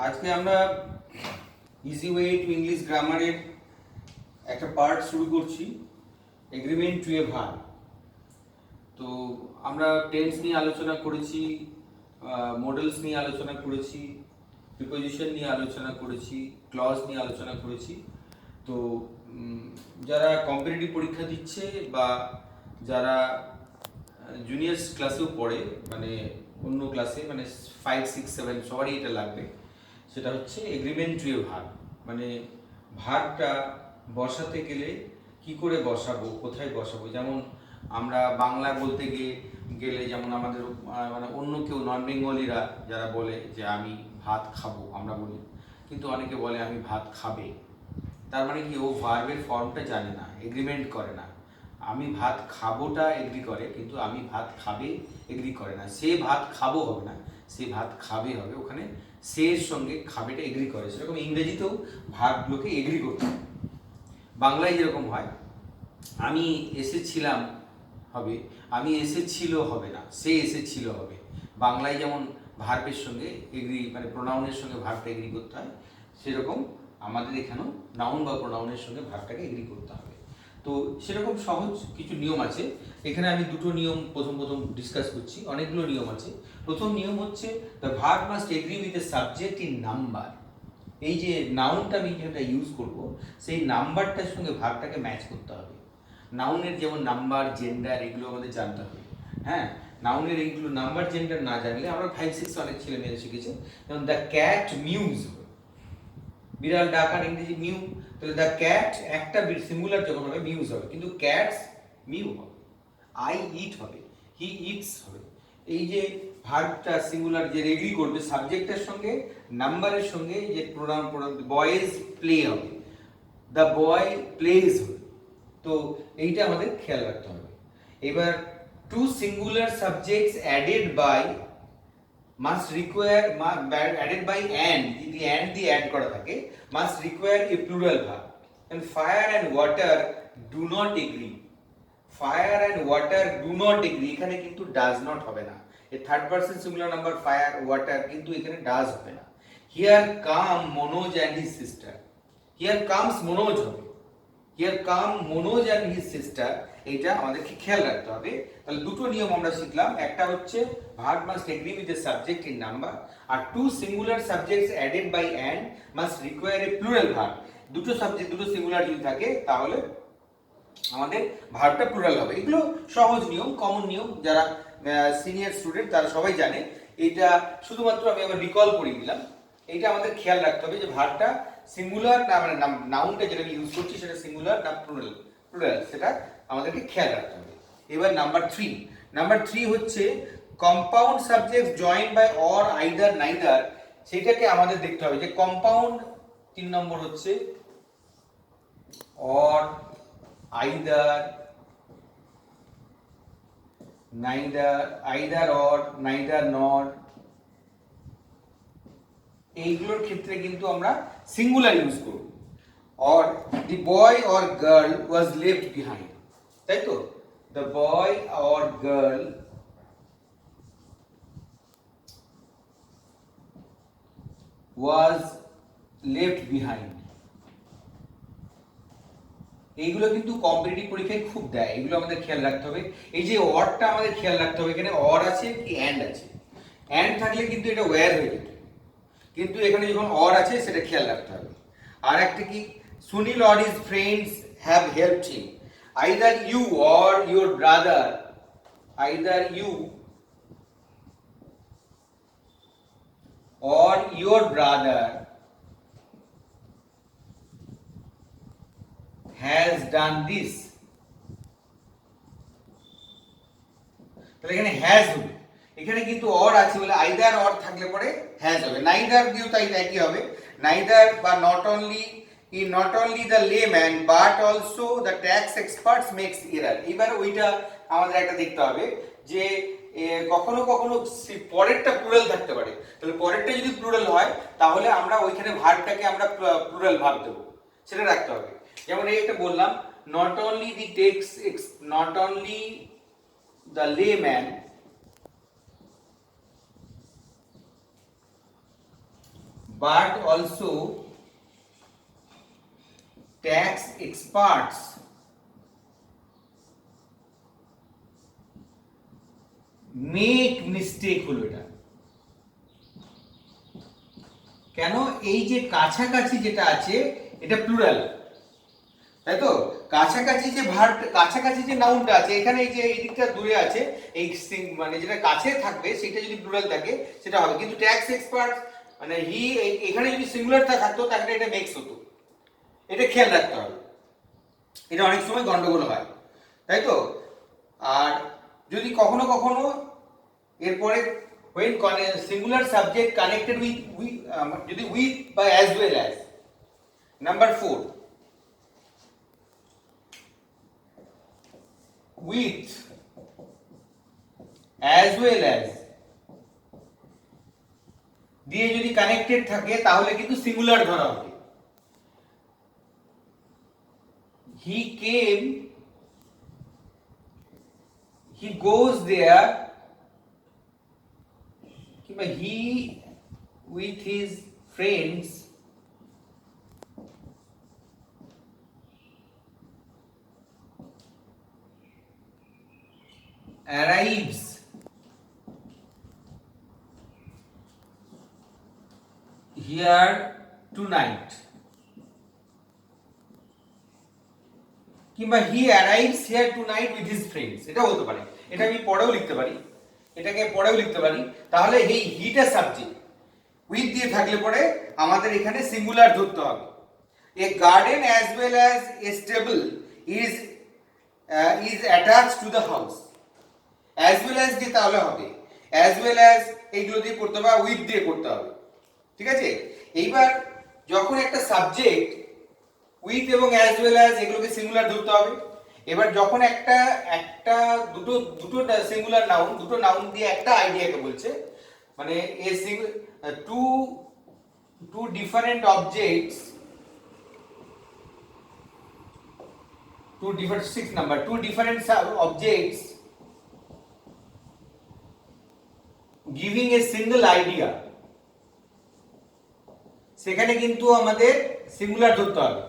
আজকে আমরা easy way to English গ্রামারের একটা পার্ট শুরু করছি, এগ্রিমেন্ট টু এ ভার্ব। তো আমরা টেন্স নিয়ে আলোচনা করেছি, মডেলস নিয়ে আলোচনা করেছি, প্রিপোজিশন নিয়ে আলোচনা করেছি, ক্লজ নিয়ে আলোচনা করেছি। তো যারা কম্পিটিটিভ পরীক্ষা দিচ্ছে বা যারা জুনিয়র্স ক্লাসেও পড়ে, মানে অন্য ক্লাসে, মানে 5, 6, 7 সবারই এটা লাগবে। সেটা হচ্ছে এগ্রিমেন্ট টু এ ভার্ব, মানে ভার্বটা বসাতে গেলে কি করে বসাবো, কোথায় বসাবো। যেমন আমরা বাংলা বলতে গেলে যেমন আমাদের মানে অন্য কেউ নন বেঙ্গলিরা যারা বলে যে আমি ভাত খাবো, আমরা বলি, কিন্তু অনেকে বলে আমি ভাত খাবে। তার মানে কি, ও ভার্বের ফর্মটা জানে না, এগ্রিমেন্ট করে না। আমি ভাত খাবোটা এগ্রি করে, কিন্তু আমি ভাত খাবে এগ্রি করে না। সে ভাত খাবো হবে না, সে ভাত খাবে হবে। ওখানে সের সঙ্গে খাবেটা এগ্রি করে। সেরকম ইংরেজিতেও ভার্বগুলোকে এগ্রি করতে হবে। বাংলায় যেরকম হয়, আমি এসেছিলাম হবে, আমি এসেছিল হবে না, সে এসেছিল হবে। বাংলায় যেমন ভার্বের সঙ্গে এগ্রি, মানে প্রোনাউনের সঙ্গে ভার্বটা এগ্রি করতে হয়, সেরকম আমাদের এখানেও নাউন বা প্রোনাউনের সঙ্গে ভার্বটাকে এগ্রি করতে হবে। তো সেরকম সহজ কিছু নিয়ম আছে। এখানে আমি দুটো নিয়ম প্রথম ডিসকাস করছি, অনেকগুলো নিয়ম আছে। প্রথম নিয়ম হচ্ছে the verb must agree with the subject in number. এই যে নাউনটা আমি যেটা ইউজ করব, সেই নাম্বারটার সঙ্গে ভার্বটাকে ম্যাচ করতে হবে। নাউনের যেমন নাম্বার, জেন্ডার, এগুলো আমাদের জানতে হবে। হ্যাঁ, নাউনের এইগুলো নাম্বার, জেন্ডার না জানলে, আমরা 5, 6 অনেক ছেলে মেয়েরা শিখেছে, যেমন দ্য ক্যাট মিউজ, বিড়াল ডাকার ইংরেজি মিউ। তাহলে দ্য ক্যাট একটা সিঙ্গুলার যখন হবে মিউজ হবে, কিন্তু ক্যাটস মিউ হবে। আই ইট হবে, হি ইটস হবে। এই যে ভার্বটা সিঙ্গুলার যে এগ্রি করবে সাবজেক্টের সঙ্গে, নাম্বারের সঙ্গে, যে প্রোনাউন বয়েজ প্লে হবে, দ্য বয় প্লেজ হবে। তো এইটা আমাদের খেয়াল রাখতে হবে। এবার two singular subjects added by must require added by and, যদি and দিয়ে অ্যাড করা থাকে, must require a plural verb. And fire and water do not agree. Fire and water do not agree, এখানে কিন্তু does not হবে না। এই third person singular number fire water, কিন্তু এখানে does হবে না। Here come Manoj and his sister. Here comes Manoj হবে। Here come Manoj and his sister, এটা আমাদেরকে খেয়াল রাখতে হবে। তাহলে দুটো নিয়ম আমরা শিখলাম, একটা হচ্ছে verb must agree with the subject in number, আর two singular subjects added by and must require a plural verb। দুটো সাবজেক্ট, দুটো সিঙ্গুলার যদি থাকে, তাহলে আমাদের ভার্বটা প্লুরাল হবে। এগুলো সহজ নিয়ম, কমন নিয়ম, যারা সিনিয়র স্টুডেন্ট তারা সবাই জানে। এটা শুধুমাত্র আমি আবার রিকল করিয়ে দিলাম। এইটা আমাদের খেয়াল রাখতে হবে যে ভার্বটা সিঙ্গুলার না, মানে নাউনটা যেটা আমি ইউজ করছি সেটা সিঙ্গুলার না প্লুরাল, সেটা আমাদেরকে খেয়াল রাখতে হবে। এবার নাম্বার 3 হচ্ছে compound subject join by or either neither. সেটাকে আমাদের দেখতে হবে যে কম্পাউন্ড 3 নম্বর হচ্ছে or, either, neither, either or, neither nor, এইগুলোর ক্ষেত্রে কিন্তু আমরা সিঙ্গুলার ইউজ করব। or the boy or girl was left behind, তাই তো, the boy or girl was left behind। এইগুলো কিন্তু কম্পিটিটিভ পরীক্ষায় খুব দেয়, এগুলো আমাদের খেয়াল রাখতে হবে। এই যে অরটা আমাদের খেয়াল রাখতে হবে, এখানে অর আছে কি অ্যান্ড আছে। অ্যান্ড থাকলে কিন্তু এটা ওয়্যার হয়ে যেত, কিন্তু এখানে যখন অর আছে সেটা খেয়াল রাখতে হবে। আর একটা কি, Sunil or his friends have helped him. Either you or your brother, either you or your brother has done this। তাহলে এখানে has হবে, এখানে কিন্তু অর আছে বলে আইদার অর থাকলে পরে has হবে। নাইদার দিও তাই একই হবে। নাইদার বা not only the layman but also the tax experts makes error. এবার ওইটা আমাদের একটা দেখতে হবে যে কখনো কখনো পরেরটা প্লুরাল থাকতে পারে। তাহলে পরেরটা যদি প্লুরাল হয়, তাহলে আমরা ওইখানে ভার্বটাকে আমরা প্লুরাল ভার্ব দেবো, সেটা রাখতে হবে। যেমন এই একটা বললাম, not only the layman but also tax experts make mistake হলো এটা কেন এই যে কাছাকাছি যেটা আছে এটা প্লুরাল তাই তো কাছাকাছি যে ভার্ব কাছাকাছি যে নাউনটা আছে এখানে এই যে এই দিকটা দূরে আছে এই মানে যেটা কাছে থাকবে সেটা যদি প্লুরাল থাকে সেটা হবে কিন্তু ট্যাক্স এক্সপার্ট মানে হি এখানে যদি সিঙ্গুলারটা থাকতো তাহলে এটা মেক্স হতো এটা খেয়াল রাখতে হবে এটা অনেক সময় গন্ডগোল হয় তাই তো আর যদি কখনো কখনো এরপরে when singular subject connected with যদি with বা as well as number 4 with as well as দিয়ে যদি কানেক্টেড থাকে তাহলে কিন্তু সিঙ্গুলার ধরা হবে he came he goes there কিংবা he with his friends arrives here tonight কিংবা he arrives here tonight with his friends এটা হতে পারে এটা আমি পরেও লিখতে পারি এটাকে পরেও লিখতে পারি তাহলে এই হিটা সাবজেক্ট উইথ দিয়ে থাকলে পরে আমাদের এখানে সিঙ্গুলার ধরতে হবে a garden as well as a stable is attached to the house as well as দিয়ে তাহলে হবে অ্যাজ ওয়েল অ্যাজ এইগুলো দিয়ে করতে হবে উইথ দিয়ে করতে হবে ঠিক আছে এইবার যখন একটা সাবজেক্ট উইথ এবং অ্যাজ ওয়েল অ্যাজ এগুলোকে সিঙ্গুলার ধরতে হবে এবার যখন একটা দুটো সিঙ্গুলার নাউন দুটো নাউন দিয়ে একটা আইডিয়াকে বলছে মানে a two different objects two different objects giving a single idea সেখানে কিন্তু আমাদের সিঙ্গুলার ধরতে হবে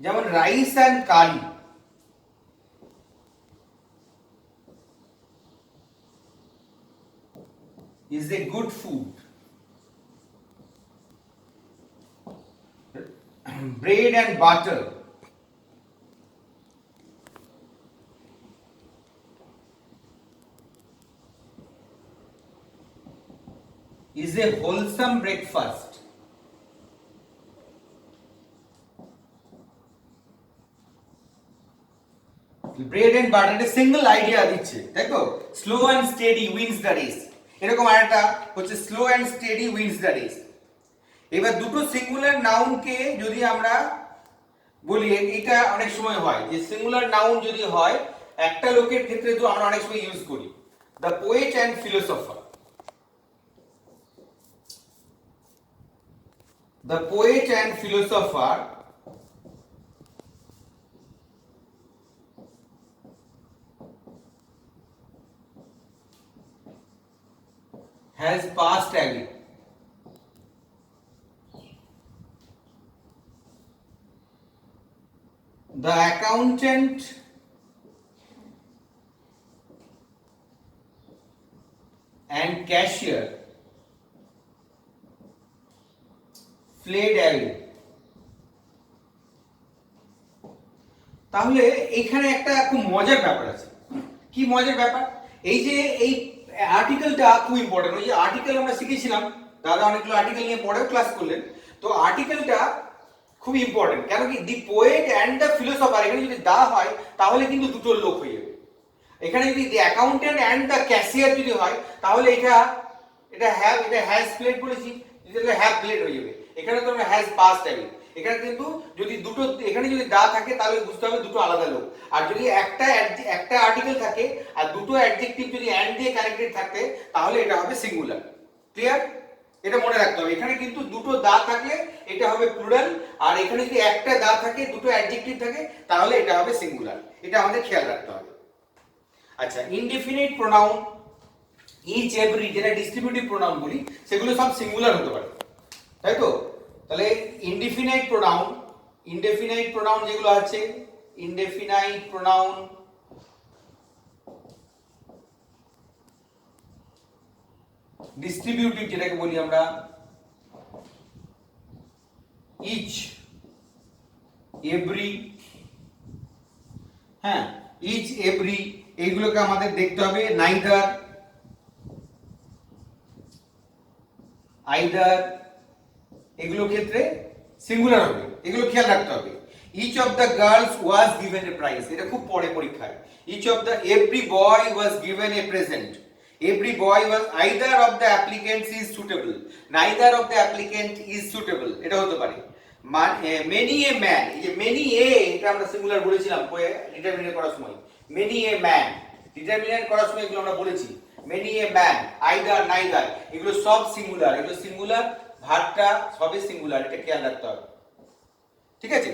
যেমন rice and curry is a good food bread and butter is a wholesome breakfast bread and butter a single idea দিচ্ছে তাই তো slow and steady wins the race এরকম আরেকটা হচ্ছে slow and steady wins the race এবার দুটো singular নাউনকে যদি আমরা বলি এটা অনেক সময় হয় যে সিঙ্গুলার নাউন যদি হয় একটা লোকের ক্ষেত্রে তো আমরা অনেক সময় ইউজ করি the poet and philosopher the poet and philosopher has passed away the accountant and cashier fled away তাহলে এখানে একটা খুব মজার ব্যাপার আছে কি মজার ব্যাপার এই যে এই আর্টিকেলটা খুব ইম্পর্টেন্ট ওই যে আর্টিকেল আমরা শিখেছিলাম দাদা অনেকগুলো আর্টিকেল নিয়ে পরেও ক্লাস করলেন তো আর্টিকেলটা খুব ইম্পর্টেন্ট কেন কি দি পোয়েট অ্যান্ড দ্য ফিলোসফার এখানে যদি দা হয় তাহলে কিন্তু দুটো লোক হয়ে যাবে এখানে যদি দি অ্যাকাউন্টেন্ট অ্যান্ড দ্য ক্যাশিয়ার যদি হয় তাহলে এটা হ্যাজ প্লেড বলেছি এটা হ্যাভ প্লেড হয়ে যাবে এখানে তো আমরা হ্যাজ পাসড অ্যাওয়ে এখানে কিন্তু যদি দুটো এখানে যদি দা থাকে তাহলে বুঝতে হবে দুটো আলাদা লোক আর যদি একটা আর্টিকেল থাকে আর দুটো অ্যাডজেক্টিভ যদি অ্যান্ড দিয়ে কানেক্টেড থাকে তাহলে এটা হবে সিঙ্গুলার ক্লিয়ার এটা মনে রাখতে হবে এখানে কিন্তু দুটো দা থাকলে এটা হবে প্লুরাল আর এখানে যদি একটা দা থাকে দুটো অ্যাডজেক্টিভ থাকে তাহলে এটা হবে সিঙ্গুলার এটা আমাদের খেয়াল রাখতে হবে আচ্ছা ইনডিফিনিট প্রোনাউন ইচ এভরি যেটা ডিস্ট্রিবিউটিভ প্রোনাউন বলি সেগুলো সব সিঙ্গুলার হতে পারে তাই তো? তাহলে ইনডিফিনাইট প্রোনাউন যেগুলো আছে, ইনডেফিনাইট প্রোনাউন ডিস্ট্রিবিউটিভ যেটাকে বলি আমরা, ইচ, এভরি, হ্যাঁ, ইচ, এভরি, এইগুলোকে আমাদের দেখতে হবে। নাইদার, আইদার, এগুলোর ক্ষেত্রে সিঙ্গুলার হবে, এগুলো খেয়াল রাখতে হবে। Each of the girls was given a prize, এটা খুব পড়ে পরীক্ষায়। Each of the, every boy was given a present, every boy was, either of the applicants is suitable, neither of the applicant is suitable, এটা হতে পারে। many a man, এই যে many a, এটা আমরা সিঙ্গুলার বলেছিলাম ডিটারমিনেট করার সময়। many a man ডিটারমিনেট করার সময় এগুলো আমরা বলেছি। many a man, either, neither, এগুলো সব সিঙ্গুলার, এগুলো সিঙ্গুলার, ভার্বটা সবই সিঙ্গুলার, এটা খেয়াল রাখতে হবে, ঠিক আছে?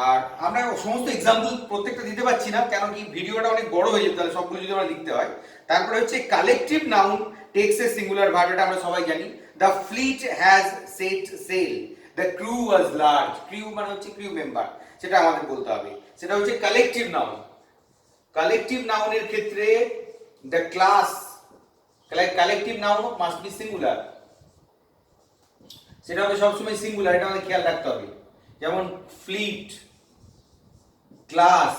আর আমরা সমস্ত এক্সাম্পল প্রত্যেকটা দিতে পারছি না, কারণ কি ভিডিওটা অনেক বড় হয়ে যাবে, তাহলে সবগুলো যদি আমরা লিখতে হয়। তারপরে হচ্ছে collective noun takes a singular verb, এটা আমরা সবাই জানি। The fleet has set sail, the crew was large, crew মানে হচ্ছে ক্রু মেম্বার, সেটা আমাদের বলতে হবে, সেটা হচ্ছে কালেকটিভ নাউন। কালেকটিভ নাউনের ক্ষেত্রে the class, collective noun must be singular, সেটা হবে সবসময় সিঙ্গুলার, এটা আমাদের খেয়াল রাখতে হবে। যেমন ফ্লিট, ক্লাস,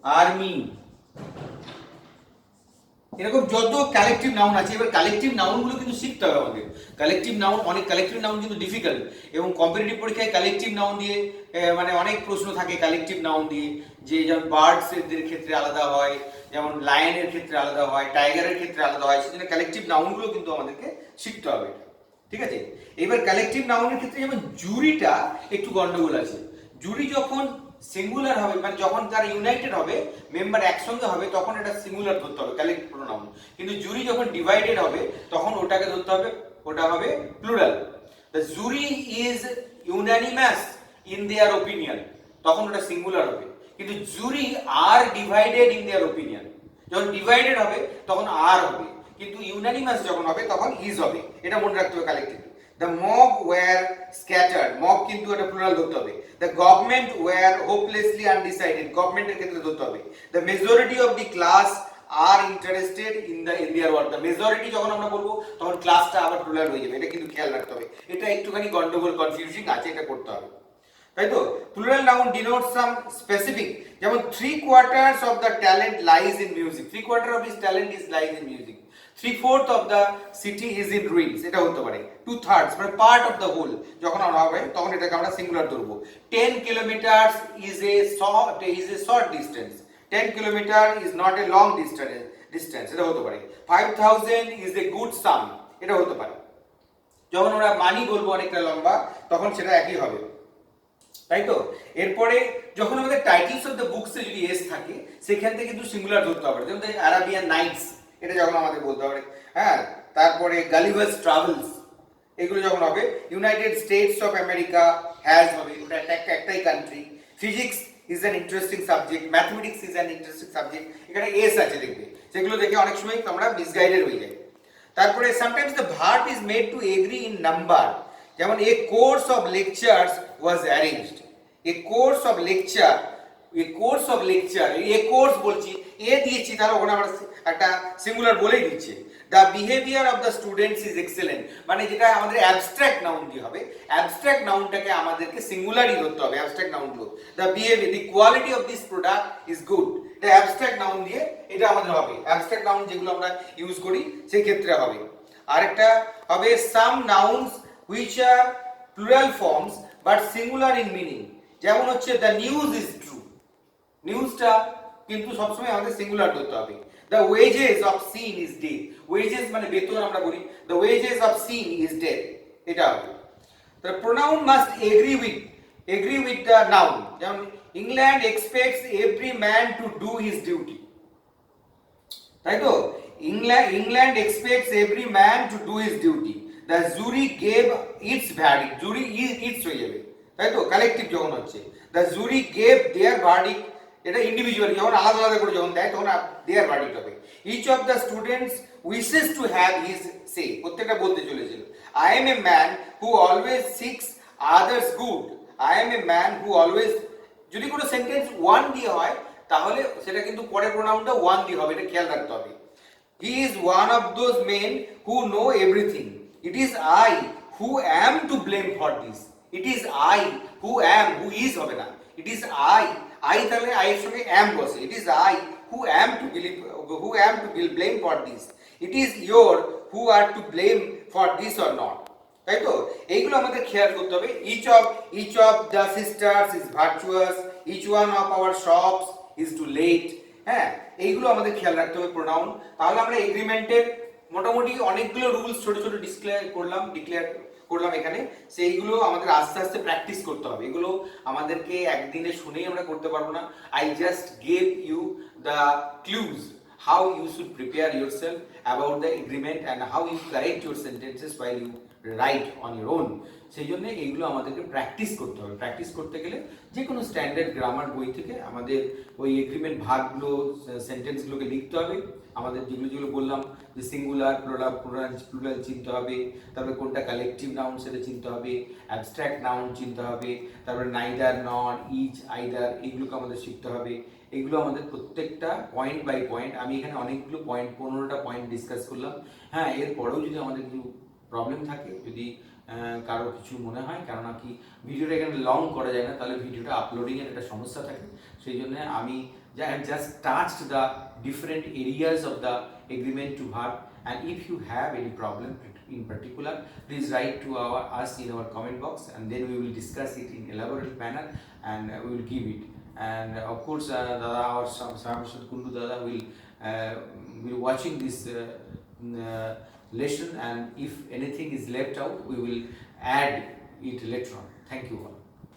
আর্মি, এরকম যত কালেকটিভ নাউন আছে। এবার কালেকটিভ নাউনগুলো কিন্তু শিখতে হবে আমাদের। কালেকটিভ নাউন, অনেক কালেকটিভ নাউন কিন্তু ডিফিকাল্ট, এবং কম্পিটিটিভ পরীক্ষায় কালেকটিভ নাউন দিয়ে মানে অনেক প্রশ্ন থাকে কালেকটিভ নাউন দিয়ে, যে যেমন বার্ডস এর ক্ষেত্রে আলাদা হয়, যেমন লায়নের ক্ষেত্রে আলাদা হয়, টাইগারের ক্ষেত্রে আলাদা হয়, সেজন্য কালেকটিভ নাউনগুলো কিন্তু আমাদেরকে শিখতে হবে, ঠিক আছে? এবার কালেকটিভ নাউনের ক্ষেত্রে যেমন জুরিটা একটু গন্ডগোল আছে। জুরি যখন সিঙ্গুলার হবে, মানে যখন তারা ইউনাইটেড হবে, মেম্বার একসঙ্গে হবে, তখন এটা সিঙ্গুলার ধরতে হবে কালেক্টিভ প্রোনাউন। কিন্তু জুরি যখন ডিভাইডেড হবে, তখন ওটাকে ধরতে হবে, ওটা হবে plural. The jury is unanimous in their opinion, তখন ওটা সিঙ্গুলার হবে। কিন্তু জুরি আর ডিভাইডেড ইন দেয়ার ওপিনিয়ন, যখন ডিভাইডেড হবে তখন আর হবে, কিন্তু ইউনানিমাস যখন হবে তখন ইজ হবে, এটা মনে রাখতে হবে collective. The mob were scattered, mob কিন্তু এটা প্লুরাল ধরতে হবে। The government were hopelessly undecided, গভর্নমেন্টের ক্ষেত্রে ধরতে হবে। The majority of the class are interested in their work, the majority যখন আমরা বলবো তখন ক্লাসটা আবার প্লুরাল হয়ে যাবে, এটা কিন্তু খেয়াল রাখতে হবে। এটা একটুখানি গন্ডগোল, কনফিউজিং আছে, এটা করতে হবে, তাই তো? প্লুরাল নাউন ডিনোটস সাম স্পেসিফিক, যেমন 3/4 of the talent lies in music, 3/4 of his talent is lies in music, 3/4 of the city is in ruins, এটা হতে পারে। 2/3 মানে পার্ট অফ দ্য হোল যখন আমরা হবে, তখন এটাকে আমরা সিঙ্গুলার ধরবো। 10 kilometers is a short distance, 10 kilometer is not a long distance, এটা হতে পারে। 5000 is a good sum, এটা হতে পারে। যখন আমরা মানি বলবো অনেকটা লম্বা, তখন সেটা একই হবে, তাই তো? এরপরে যখন আমাদের টাইটেলস অফ দ্য বুকস এ যদি এস থাকে, সেখান থেকে কিন্তু সিঙ্গুলার ধরতে হবে, যেমন আরাবিয়ান নাইটস, এটা যখন আমাদের বলতে হবে, হ্যাঁ। তারপরে গালিভার্স ট্রাভেলস, এগুলো যখন হবে। United states of America has হবে, ওটা একটাই country. Physics is an interesting subject, mathematics is an interesting subject, এখানে এস আছে দেখবে, সেগুলো দেখে অনেক সময় আমরা মিসগাইডেড হয়ে যাই। তারপরে sometimes the verb is made to agree in number, যেমন a course of lectures was arranged, a course of lecture, a course of lecture, a course বলছি, এ দিয়েছি, তাহলে ওখানে আমরা একটা সিঙ্গুলার বলেই দিচ্ছি। The behaviour of the students is excellent, মানে যেটা আমাদের অ্যাবস্ট্রাক্ট নাউন দিয়ে হবে, অ্যাবস্ট্রাক্ট নাউনটাকে আমাদেরকে সিঙ্গুলারই ধরতে হবে, অ্যাবস্ট্রাক্ট নাউনগুলো। The behaviour, the quality of this product is good, এটা অ্যাবস্ট্রাক্ট নাউন দিয়ে এটা আমাদের হবে, অ্যাবস্ট্রাক্ট নাউন যেগুলো আমরা ইউজ করি সেই ক্ষেত্রে হবে। আরেকটা হবে some nouns which are plural forms but singular in meaning, যেমন হচ্ছে দ্য নিউজ ইজ ট্রু, নিউজটা কিন্তু সবসময় আমাদের সিঙ্গুলার ধরতে হবে। The wages of sin is dead, wages মানে বেতন আমরা বলি, the wages of sin is dead, এটা হবে। The pronoun must agree with the noun, যেমন England expects every man to do his duty, তাই তো? England expects every man to do his duty. The jury gave its verdict, jury is its হয়ে যাবে, তাই তো? Collective যখন হচ্ছে, the jury gave their verdict, এটা ইন্ডিভিজুয়াল, যখন আলাদা আলাদা করে যখন দেয় তখন দেয়ার ভার্ডিক্ট হবে। Each of the students wishes to have his say, প্রত্যেকটা বলতে চলেছিল। I am a man who always seeks others good. I am a man who always, যদি কোনো সেন্টেন্স ওয়ান দিয়ে হয় তাহলে সেটা কিন্তু পরের প্রোনাউনটা ওয়ান দিয়ে হবে, এটা খেয়াল রাখতে হবে। He is one of those men who know everything. It is I who am to blame for this. It is I who am, who is হবে না, ইট ইজ আই। আই তাহলে আই এর সঙ্গে অ্যাম বসে। It is I who am to believe, who am to blame for this. It is your who are to blame for this or not. তাই তো, এইগুলো আমাদের খেয়াল করতে হবে। Each of the sisters is virtuous, each one of our shops is too late. হ্যাঁ, এইগুলো আমাদের খেয়াল রাখতে হবে প্রোনাউন। তাহলে আমরা এগ্রিমেন্টের মোটামুটি অনেকগুলো রুলস ছোট ছোট ডিক্লেয়ার করলাম এখানে। সেইগুলো আমাদের আস্তে আস্তে প্র্যাকটিস করতে হবে। এগুলো আমাদেরকে একদিনে শুনেই আমরা করতে পারবো না। I just gave you the clues how you should prepare yourself about the agreement and how you correct your sentences while you write on your own. সেই জন্য এইগুলো আমাদেরকে প্র্যাকটিস করতে হবে। প্র্যাকটিস করতে গেলে যে কোনো স্ট্যান্ডার্ড গ্রামার বই থেকে আমাদের ওই এগ্রিমেন্ট ভাগগুলো, সেন্টেন্সগুলোকে লিখতে হবে। আমাদের যেগুলো বললাম যে সিঙ্গুলার, প্লুরাল চিনতে হবে, তারপরে কোনটা কালেকটিভ নাউন সেটা চিনতে হবে, অ্যাবস্ট্রাক্ট নাউন চিনতে হবে, তারপরে নাইদার, নট, ইচ, আইদার, এগুলোকে আমাদের শিখতে হবে। এগুলো আমাদের প্রত্যেকটা পয়েন্ট বাই পয়েন্ট, আমি এখানে অনেকগুলো পয়েন্ট, 15টা পয়েন্ট ডিসকাস করলাম। হ্যাঁ, এরপরেও যদি আমাদের কিছু প্রবলেম থাকে, যদি কারো কিছু মনে হয়, কেননা কি ভিডিওটা এখানে লং করা যায় না, তাহলে ভিডিওটা আপলোডিংয়ের একটা সমস্যা থাকে। সেই জন্য আমি just touched the different areas of the agreement to verb, and if you have any problem in particular, please write to us in our comment box, and then we will discuss it in elaborate manner, and we will give it. And of course, Dada, our Samashad Kundu Dada will watching this lesson, and if anything is left out, we will add it later on. Thank you all.